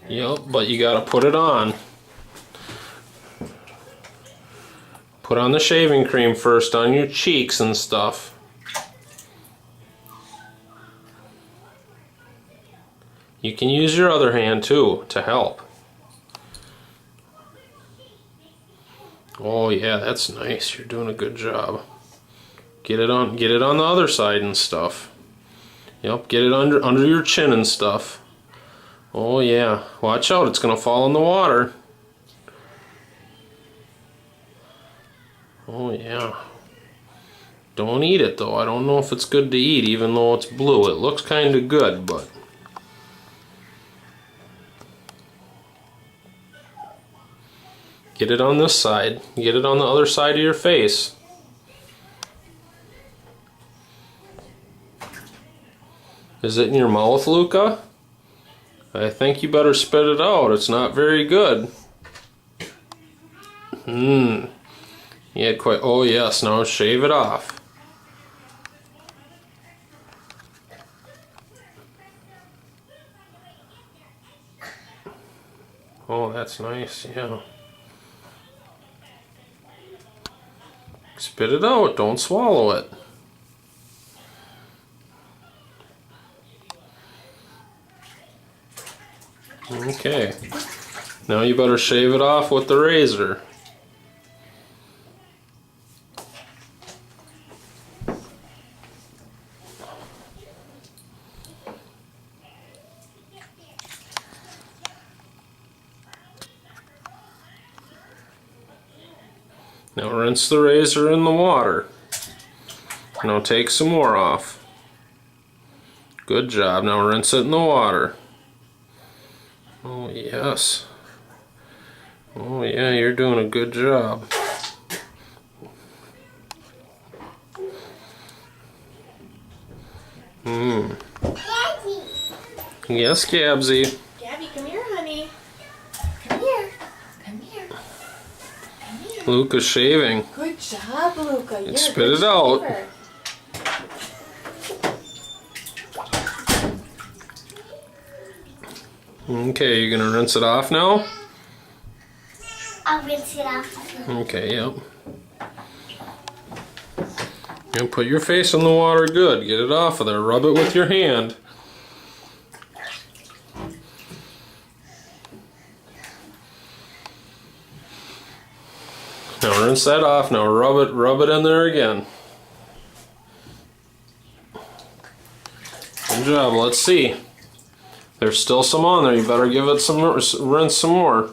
Yep, but you gotta put it on. Put on the shaving cream first on your cheeks and stuff. You can use your other hand too to help. Oh yeah, that's nice. You're doing a good job. Get it on the other side and stuff. Yep, get it under your chin and stuff. Oh yeah, watch out, it's gonna fall in the water. Oh yeah. Don't eat it though. I don't know if it's good to eat even though it's blue. It looks kind of good, but get it on this side. Get it on the other side of your face. Is it in your mouth, Luca? I think you better spit it out. It's not very good. You had quite... Oh yes, now shave it off. Oh, that's nice, yeah. Spit it out, don't swallow it. Okay, now you better shave it off with the razor. Now rinse the razor in the water. Now take some more off. Good job, now rinse it in the water. Oh yes. Oh yeah, you're doing a good job. Daddy. Yes, Gabsy. Gabby, come here, honey. Come here. Come here. Come here. Luca's shaving. Good job, Luca. You're Spit a good it out. shaver. Okay, you're gonna rinse it off now? I'll rinse it off. Okay, yep. And put your face in the water good. Get it off of there. Rub it with your hand. Now rinse that off. Now rub it in there again. Good job. Let's see. There's still some on there. You better give it some more, rinse some more.